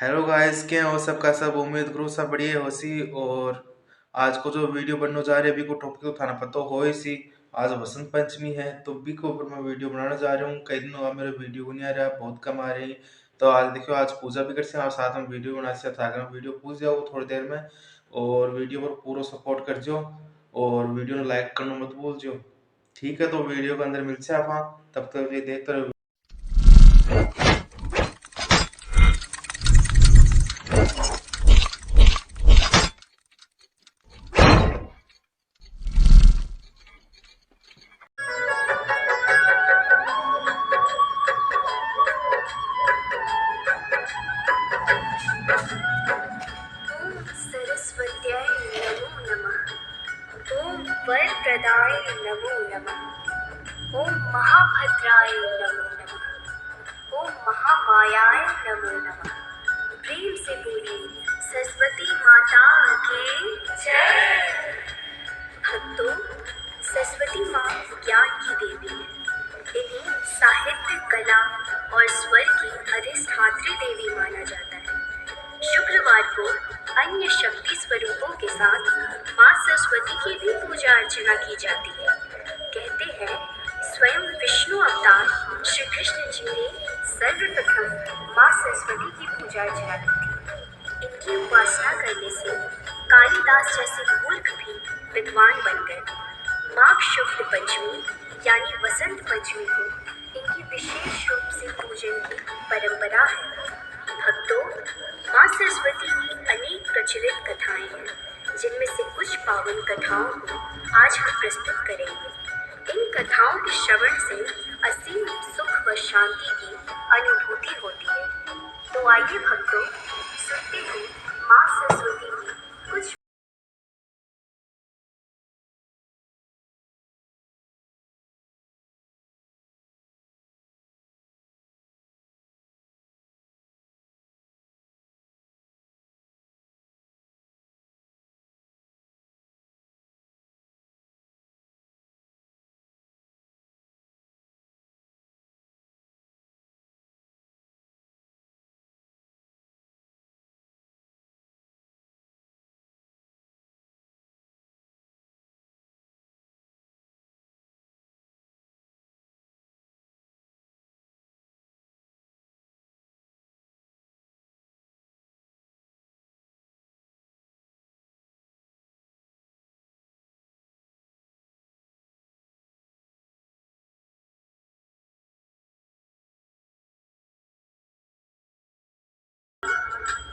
Hello guys, क्या हो सबका सब। उम्मीद करो सब बढ़िया हो सी। और आज को जो वीडियो बनने जा रहे हैं अभी को टॉपिक तो थाना पता हो ही सी। आज वसंत पंचमी है तो भी के ऊपर मैं वीडियो बनाने जा रहा हूँ। कई दिन हुआ मेरे वीडियो नहीं आ रहा, बहुत कम आ रही। तो आज देखो, आज पूजा भी कर से और साथ में वीडियो बना से था। वीडियो पूछ जाओ थोड़ी देर में और वीडियो पर पूरा सपोर्ट कर जो और वीडियो ने लाइक करना मत भूल जो। ठीक है, तो वीडियो के अंदर मिलते हैं आप। तब तक ये देखते रहो। सरस्वत्यै नमो नमः। ओम वरप्रदाय नमो नमः। ओम महाभद्राय नमो नमः। ओम महामायाय नमो नमः। प्रेम से बोलिए सरस्वती माता की जय। भक्तों, सरस्वती माँ ज्ञान की देवी है। इन्हें साहित्य, कला और स्वर की अधिष्ठात्री देवी माना जाता है। शुक्रवार को अन्य शक्ति स्वरूपों के साथ माँ सरस्वती की भी पूजा अर्चना की जाती है। कहते हैं स्वयं विष्णु अवतार श्री कृष्ण जी ने सर्वप्रथम माँ सरस्वती की पूजा अर्चना की थी। इनकी उपासना करने से कालिदास जैसे मूर्ख भी विद्वान बन गए। माघ शुक्ल पंचमी यानी वसंत पंचमी को इनकी विशेष रूप से पूजन की परंपरा है। भक्तों, माँ सरस्वती की अनेक प्रचलित कथाएं हैं, जिनमें से कुछ पावन कथाओं को आज हम प्रस्तुत करेंगे। इन कथाओं के श्रवण से असीम सुख व शांति की अनुभूति होती है। तो आइए भक्तों, सुनते हैं माँ सरस्वती की कुछ।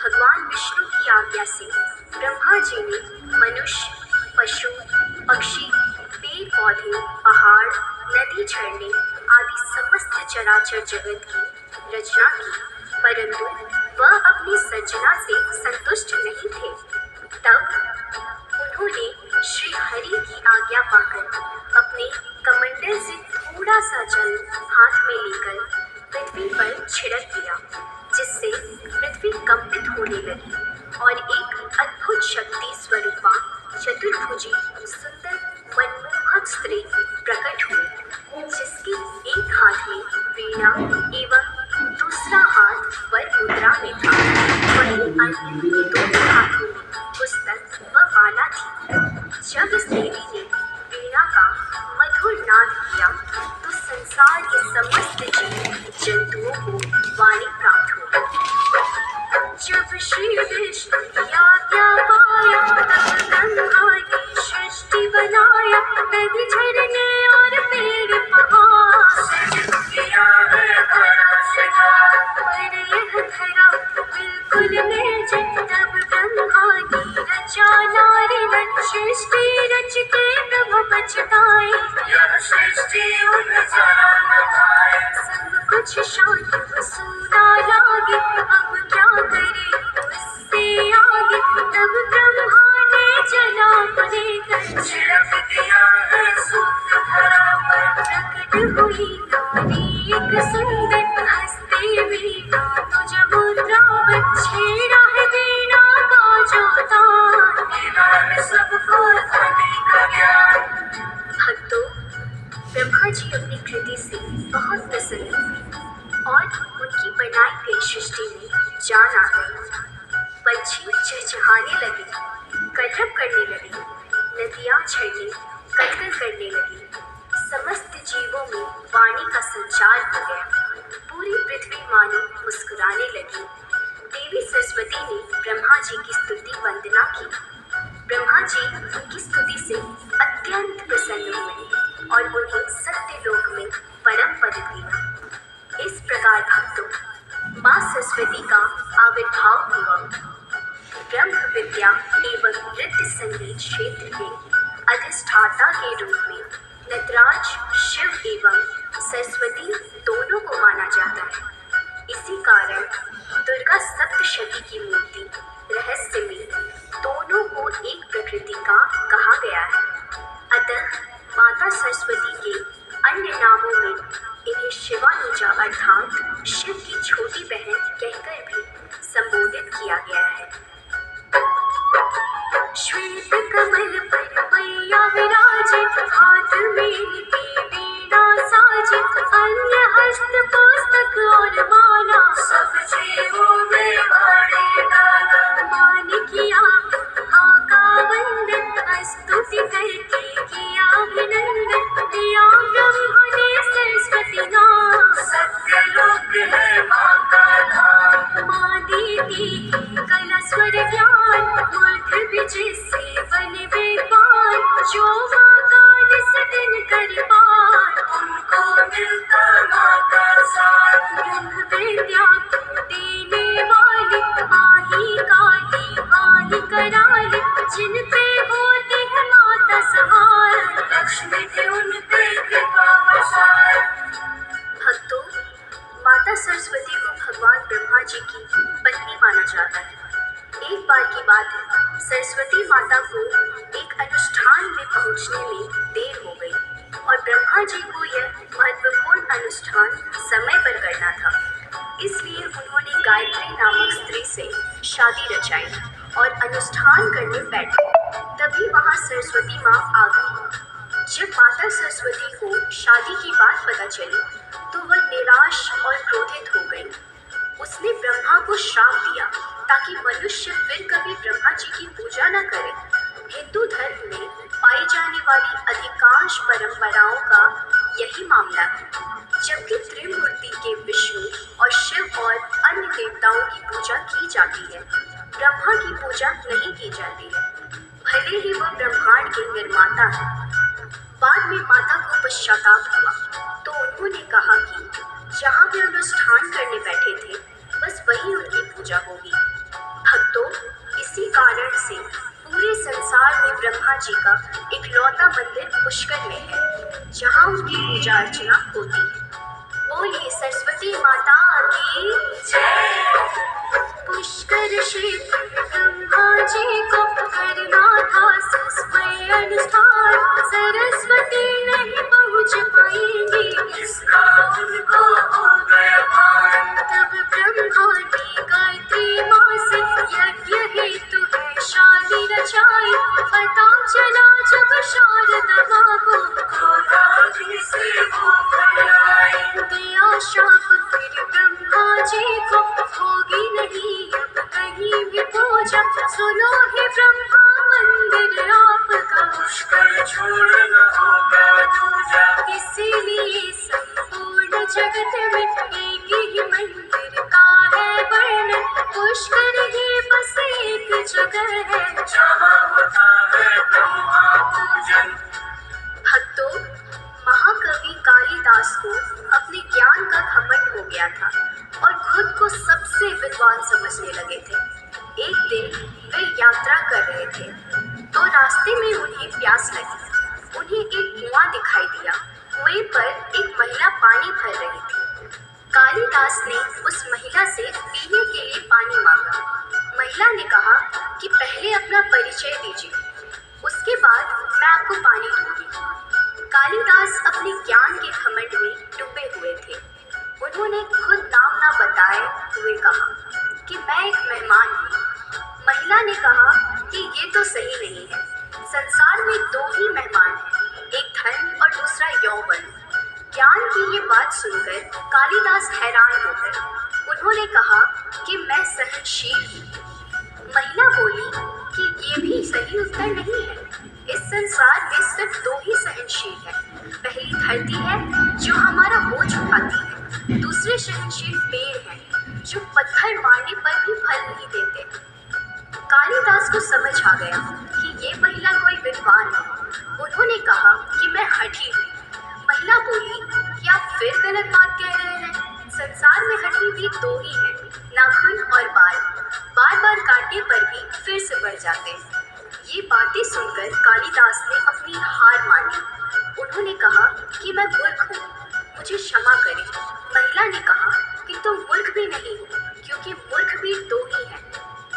भगवान विष्णु की आज्ञा से ब्रह्मा जी ने मनुष्य, पशु, पक्षी, पेड़ पौधे, पहाड़, नदी, झरने आदि समस्त चराचर जगत की रचना की, परंतु वह अपनी सृजना से संतुष्ट नहीं थे। तब उन्होंने श्री हरि की आज्ञा पाकर अपने कमंडल से थोड़ा सा जल हाथ में लेकर पृथ्वी पर छिड़क दिया, जिससे पृथ्वी कंपित होने लगी और एक अद्भुत शक्ति स्वरूपा चतुर्भुजी सुंदर मनमोहक स्त्री प्रकट हुई, जिसके एक हाथ में वीणा एवं दूसरा हाथ वर मुद्रा में था। वहीं अन्य दोनों हाथों में पुस्तक व माला थी। जब इस देवी ने वीणा का मधुर नाद किया तो संसार के समस्त जीव जंतुओं को वाणी प्राप्त हो। जब श्री विष्णु की आज्ञा पाया तब ब्रह्मा ने सृष्टि बनाया, नदी, झरने और पेड़ पहाड़ सृजित किया है धरा सजा। पर यह धरा बिल्कुल निर्जन, तब ब्रह्मा ने रचा नारी मन सृष्टि रच के तब बचताए। यह सृष्टि उन जरा न पाए, सब कुछ शांत सूना लागे, अब क्या करे उससे आगे। तब ब्रह्मा ने जला देकर छिड़क दिया है सूत्र धरा पर। प्रकट हुई नारी एक सुंदर हंसती वीणा, तुझ मुद्रा पर छेड़ा है वीणा का जो तान, वीणा में सबको ध्वनि का ज्ञान। भक्तों, ब्रह्मा जी अपनी कृति से बहुत प्रसन्न हुए और उनकी बनाई गई सृष्टि में गई। पंछी चहचहाने लगे, कलरव करने लगे, नदियां झरने कलकल करने लगी। समस्त जीवों में वाणी का संचार हो गया। पूरी पृथ्वी मानो मुस्कुराने लगी। देवी सरस्वती ने ब्रह्मा जी की स्तुति वंदना की। ब्रह्मा जी उनकी स्तुति से अत्यंत प्रसन्न हुए और उन्हें सत्यलोक में परम पद दिया। इस प्रकार भक्तों, माँ सरस्वती का आविर्भाव हुआ। ब्रह्म विद्या एवं नृत्य संगीत क्षेत्र के अधिष्ठाता के रूप में नटराज शिव एवं सरस्वती दोनों को माना जाता है। इसी कारण दुर्गा सप्तशती की मूर्ति रहस्य में दोनों को एक प्रकृति का कहा गया है। अतः माता सरस्वती के अन्य नामों में इन्हें शिवानुजा अर्थात शिव की छोटी बहन कहकर भी संबोधित किया गया है। श्वेत कमल पर मैया विराजे, हाथ में वीणा साजे, अन्य हस्त पुस्तक और माला, सब जीवों में वाणी डाला। मान किया आका वंदन, स्तुति करके किया अभिनंदन, दिया ब्रह्मा ने सरस्वती नाम, सत्यलोक है माँ का धाम। माँ देती कला स्वर ज्ञान, मूर्ख विजय से बने विद्वान, जो माँ का निसदन कर पार, उनको मिलता माँ का साथ। ब्रह्म विद्या देने वाली, आही काली आही कराली, जिन पे होती है माता सहाय, लक्ष्मी के उन पे कृपा बरसाए। भक्तों, माता सरस्वती को भगवान ब्रह्मा जी की पत्नी माना जाता है। एक बार की बात है, सरस्वती माता को एक अनुष्ठान में पहुंचने में देर हो गई और ब्रह्मा जी को यह महत्वपूर्ण अनुष्ठान समय पर करना था। इसलिए उन्होंने गायत्री नामक स्त्री से शादी रचाई और अनुष्ठान करने बैठे। तभी वहां सरस्वती माँ आ गई। जब माता सरस्वती को शादी की बात पता चली तो वह निराश और क्रोधित हो गई। उसने ब्रह्मा को श्राप दिया ताकि मनुष्य फिर कभी ब्रह्मा जी की पूजा न करे। हिंदू धर्म में पाई जाने वाली अधिकांश परंपराओं का यही मामला है। जबकि त्रिमूर्ति के विष्णु और शिव और अन्य देवताओं की पूजा की जाती है, ब्रह्मा की पूजा नहीं की जाती है, भले ही वह ब्रह्मांड के निर्माता है। बाद में माता को पश्चाताप हुआ तो उन्होंने कहा कि जहाँ वे अनुष्ठान करने बैठे थे बस वही उनकी पूजा होगी। भक्तों, इसी कारण से पूरे संसार में ब्रह्मा जी का इकलौता मंदिर पुष्कर में है जहाँ उनकी पूजा अर्चना होती है। बोलिए सरस्वती माता की जय। पुष्कर क्षेत्र ब्रह्मा जी को करना था सस्मय अनुष्ठान, सरस्वती नहीं पहुँच पाएंगी, इसका उनको हो गया भान। तब ब्रह्मा ने गायत्री माँ से यज्ञ हेतु है शादी रचाई। पता चला जब शारदा माँ को क्रोधाग्नि से वो फैलाई, दिया शाप फिर ब्रह्मा जी को, होगी नहीं अब कहीं भी पूजा। सुनो हे ब्रह्मा मंदिर आपका, पुष्कर छोड़ना होगा दूजा। इसीलिए संपूर्ण जगत में एक ही मंदिर का है वर्णन, पुष्कर ही बस एक जगह है जहाँ होता है ब्रह्मा पूजन। भक्तों, महाकवि कालिदास को अपने ज्ञान का घमंड हो गया था और खुद को सबसे विद्वान समझने लगे थे। एक दिन वे यात्रा कर रहे थे तो रास्ते में उन्हें प्यास लगी। उन्हें एक कुआं दिखाई दिया। कुएं पर एक महिला पानी भर रही थी। कालिदास ने उस महिला से पीने के लिए पानी मांगा। महिला ने कहा कि पहले अपना परिचय दीजिए, उसके बाद मैं आपको पानी दूंगी। कालिदास अपने ज्ञान के घमंड में डूबे हुए थे। उन्होंने खुद नाम न बताए हुए कहा कि मैं एक मेहमान हूँ। महिला ने कहा कि ये तो सही नहीं है, संसार में दो ही मेहमान हैं, एक धन और दूसरा यौवन। ज्ञान की ये बात सुनकर कालिदास हैरान हो गए। उन्होंने कहा कि मैं सहनशील हूँ। महिला बोली कि ये भी सही उत्तर नहीं है। इस संसार में सिर्फ दो ही सहनशील है। पहली धरती है जो हमारा बोझ उठाती है, दूसरे सहनशील पेड़ हैं जो पत्थर मारने पर भी फल नहीं देते। कालिदास को समझ आ गया कि ये महिला कोई विद्वान है। उन्होंने कहा कि मैं हठी हूँ। महिला बोली कि आप फिर गलत बात कह रहे हैं। संसार में हठी भी दो ही है, नाखून और बाल। बार बार काटने पर भी फिर से बढ़ जाते हैं। ये बातें सुनकर कालिदास ने अपनी हार मानी। उन्होंने कहा कि मैं मूर्ख हूँ, मुझे क्षमा करें। महिला ने कहा कि तुम मूर्ख भी नहीं हो, क्योंकि मूर्ख भी दो ही है।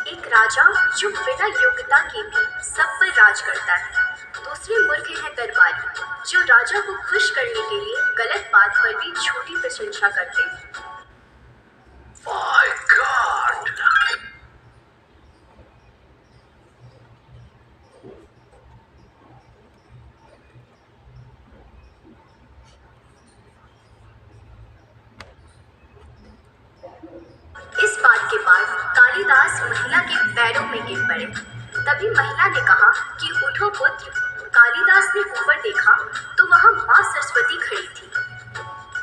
एक राजा जो बिना योग्यता के भी सब पर राज करता है। दूसरे मूर्ख है दरबारी जो राजा को खुश करने के लिए गलत बात पर भी झूठी प्रशंसा करते हैं। My God! इस बात के बाद कालिदास महिला के पैरों में गिर पड़े। तभी महिला ने कहा कि उठो पुत्र। कालिदास ने ऊपर देखा तो वहां माँ सरस्वती खड़ी थी।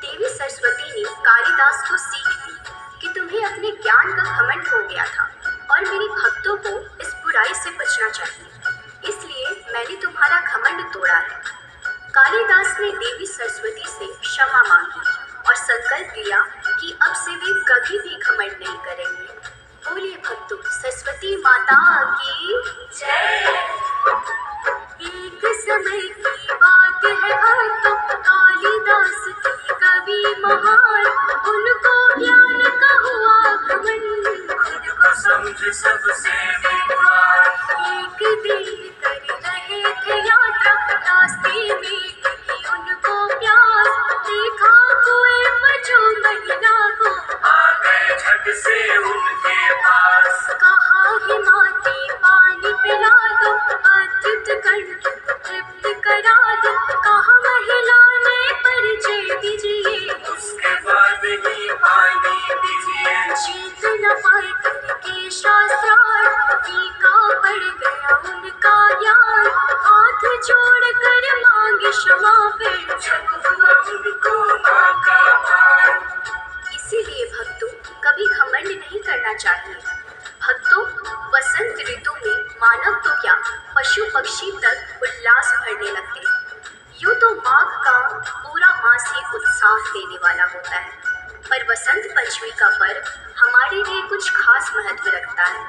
देवी सरस्वती ने कालिदास को सीख दी कि तुम्हें अपने ज्ञान का घमंड हो गया था और मेरे भक्तों को इस बुराई से बचना चाहिए, इसलिए मैंने तुम्हारा घमंड तोड़ा है। कालिदास ने देवी सरस्वती से क्षमा मांगी और संकल्प लिया कि अब से वे कभी भी घमंड नहीं करेंगे। बोलिए भक्तों, सरस्वती माता की जय। एक समय की बात है भक्तों, कालिदास थे कवि महान। उनको ज्ञान का हुआ घमंड, खुद को समझ सबसे बेकार। एक दिन कर रहे थे यात्रा, रास्ते में लगी उनको प्यास। देखा कोई बचो महिला को, आ गए झट से उनके पास। कहा हिमाती पानी पिला दो, अद्भुत कंठ तृप्त करा दो। कहा महिला ने परिचय दीजिए, उसके बाद ही पानी दीजिए। जीत न पाए करके शास्त्रार्थ, फीका पड़ गया उनका ज्ञान। हाथ जोड़ कर मांगी क्षमा, फिर जब हुआ उनको माँ का भार। इसीलिए भक्तों, कभी घमंड नहीं करना चाहिए। भक्तों, वसंत ऋतु में मानव तो क्या, पशु पक्षी तक उल्लास भरने लगते हैं। यूं तो माघ का पूरा मास ही उत्साह देने वाला होता है, पर वसंत पंचमी का पर्व हमारे लिए कुछ खास महत्व रखता है।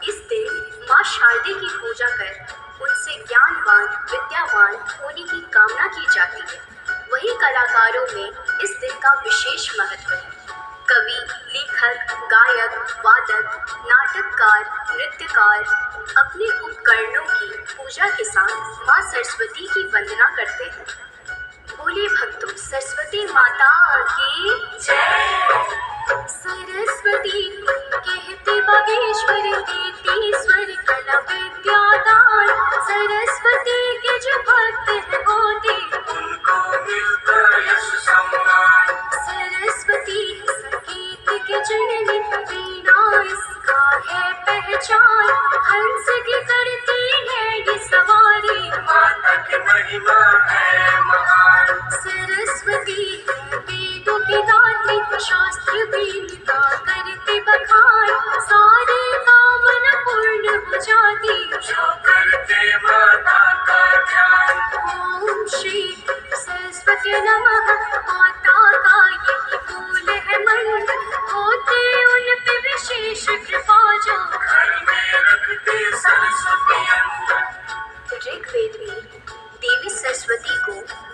इस दिन माँ शारदे की पूजा कर उनसे ज्ञानवान विद्यावान होने की कामना की जाती है। वही कलाकारों में इस दिन का विशेष महत्व है। कवि, लेखक, गायक, वादक, नाटककार, नृत्यकार अपने उपकरणों की पूजा के साथ माँ सरस्वती की वंदना करते हैं। बोलिए भक्तों, सरस्वती माता की जय। सरस्वती कहते बागेश्वरी, देती स्वर कला विद्यादान। सरस्वती के जो भक्त हैं होते, उनको मिलता यश सम्मान। सरस्वती है संगीत के जननी, बिना इसका है पहचान। हंस की करती है ये सवारी, माता की महिमा है महान। सरस्वती है वेदों की दात्री, शास्त्र वेदिका करते बखान। सारे कामना पूर्ण हो जाती, जो करते माता का ध्यान। ओम श्री सरस्वती नमः, माता का यही मूल है मंत्र। होते उन पे विशेष कृपा, जो घर में रखते सरस्वती अंदर। ऋग्वेद में देवी सरस्वती को